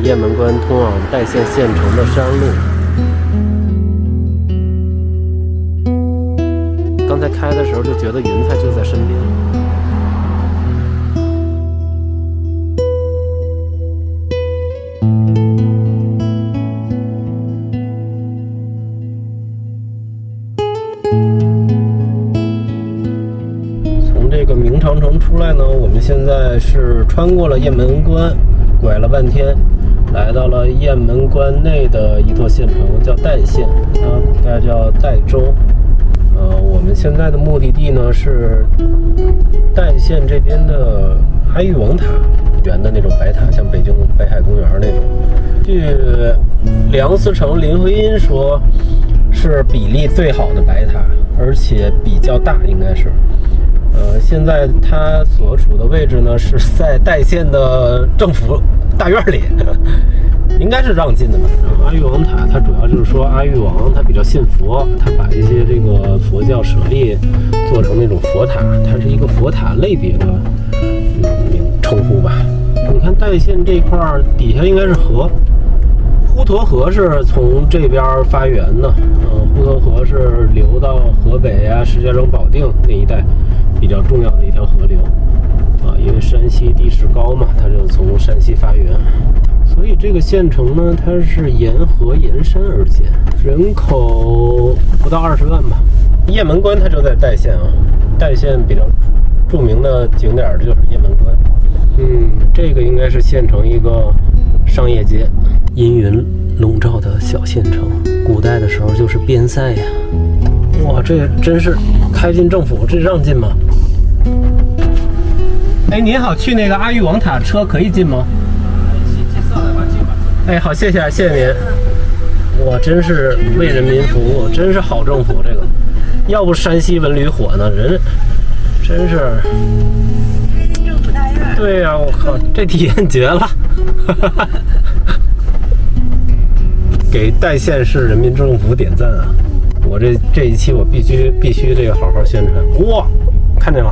雁门关通往代县县城的山路。刚才开的时候就觉得云彩就在身边。从这个明长城出来呢，我们现在是穿过了雁门关，拐了半天，来到了雁门关内的一座县城，叫代县，它古代叫代州。我们现在的目的地呢是代县这边的阿育王塔圆的那种白塔，像北京北海公园那种。据梁思成、林徽因说，是比例最好的白塔，而且比较大，应该是。现在它所处的位置呢是在代县的政府大院里，应该是让进的吧。阿育王塔它主要就是说阿育王他比较信佛，他把一些这个佛教舍利做成那种佛塔，它是一个佛塔类别的称呼吧。你看代县这块底下应该是河，滹沱河是从这边发源的，滹沱河是流到河北啊、石家庄、保定那一带比较重要的一条河流啊，因为山西地势高嘛，它就从山西发源，所以这个县城呢，它是沿河沿山而建，人口不到20万吧。雁门关它就在代县啊，代县比较著名的景点就是雁门关。这个应该是县城一个商业街，阴云笼罩的小县城，古代的时候就是边塞呀。哇，这真是开进政府，这让进吗？哎，您好，去那个阿育王塔车可以进吗？哎，好，谢谢，谢谢您。哇，真是为人民服务，真是好政府。这个，要不山西文旅火呢，人真是。开进政府大院。对呀，我靠，这体验绝了。给代县市人民政府点赞啊！我这一期我必须这个好好宣传。哇，看见了，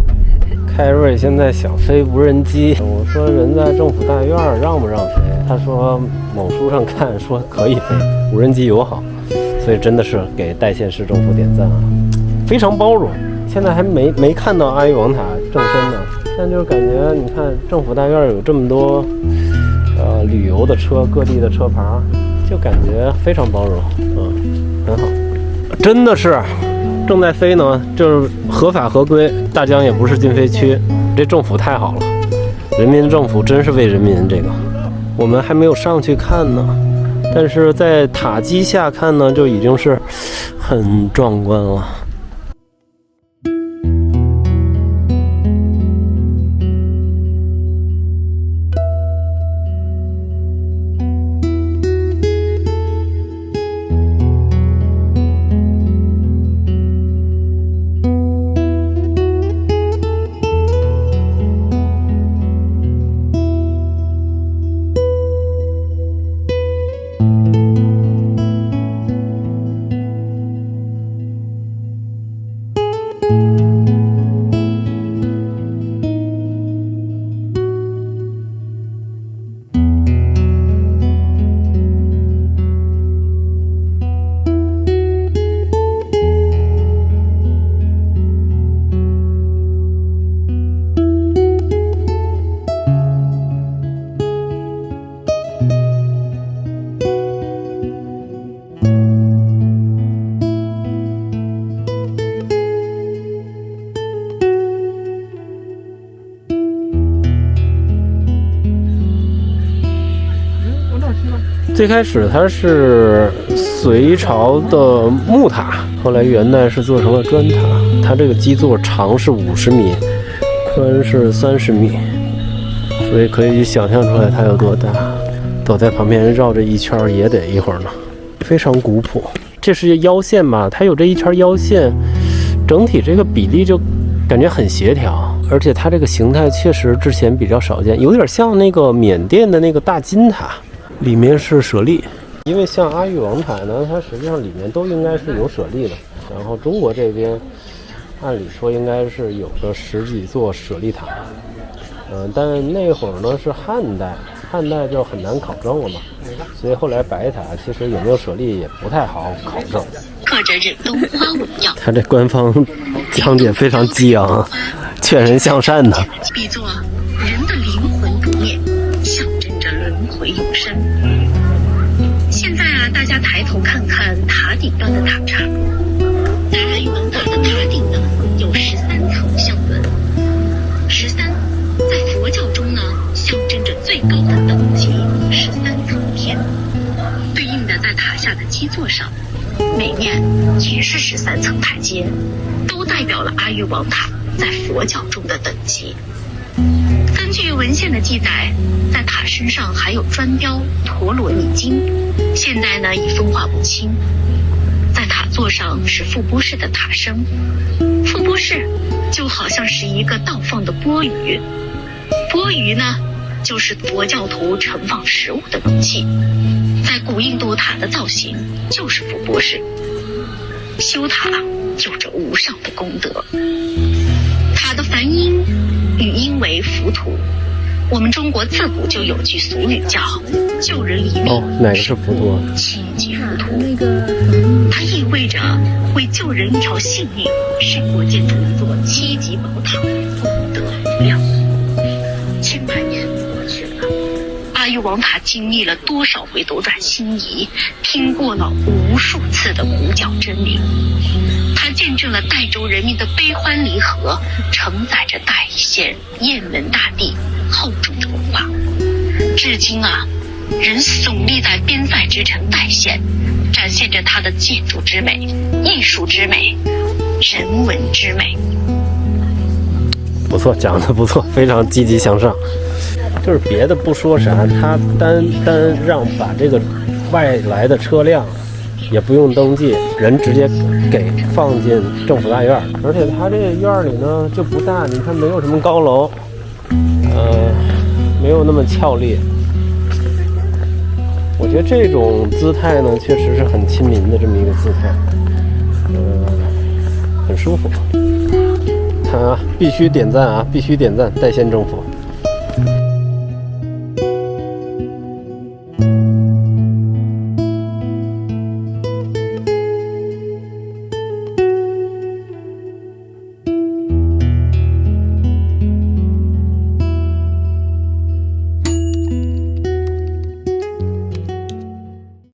凯瑞现在想飞无人机。我说人在政府大院让不让飞？他说某书上看说可以飞，无人机友好，所以真的是给代县市政府点赞啊，非常包容。现在还没看到阿育王塔正身呢，但就是感觉你看政府大院有这么多旅游的车，各地的车牌，就感觉非常包容，很好。真的是正在飞呢，就是合法合规，大疆也不是禁飞区，这政府太好了，人民政府真是为人民。这个我们还没有上去看呢，但是在塔基下看呢，就已经是很壮观了。最开始它是隋朝的木塔，后来元代是做成了砖塔。它这个基座长是50米，宽是30米，所以可以想象出来它有多大。走在旁边绕着一圈也得一会儿呢，非常古朴。这是腰线吧？它有这一圈腰线，整体这个比例就感觉很协调，而且它这个形态确实之前比较少见，有点像那个缅甸的那个大金塔。里面是舍利，因为像阿育王塔呢，它实际上里面都应该是有舍利的。然后中国这边按理说应该是有个10几座舍利塔，但那会儿呢是汉代，汉代就很难考证了嘛，所以后来白塔其实有没有舍利也不太好考证。刻着忍冬花纹样，他这官方讲解非常激昂，劝人向善的。比作人的灵魂不灭，象征着轮回永生。现在啊，大家抬头看看塔顶端的塔刹，在阿育王塔的塔顶呢，有13层相轮。13在佛教中呢，象征着最高的等级13层天，对应的在塔下的基座上，每面也是13层台阶，都代表了阿育王塔在佛教中的等级。根据文献的记载，在塔身上还有砖雕陀罗尼经，现在呢已风化不清。在塔座上是富波氏的塔身，富波氏就好像是一个倒放的钵盂，钵盂呢就是佛教徒盛放食物的容器。在古印度塔的造型就是富波氏，修塔有着无上的功德。塔的梵音语音为浮屠，我们中国自古就有句俗语叫救人一命，哪个是浮屠？七级浮屠。它意味着为救人一条性命，胜过建筑一座7级宝塔，功德无量。千百年过去了，阿育王塔经历了多少回斗转星移，听过了无数次的鼓角真鸣。它见证了傣州人民的悲欢离合，承载着傣县雁门大地厚重的文化。至今啊，仍耸立在边塞之城傣县，展现着它的建筑之美、艺术之美、人文之美。不错，讲的不错，非常积极向上。就是别的不说啥，他单让把这个外来的车辆也不用登记，人直接给放进政府大院，而且他这院里呢就不大，你看没有什么高楼，没有那么俏丽。我觉得这种姿态呢，确实是很亲民的这么一个姿态，很舒服。他必须点赞啊，必须点赞傣县政府。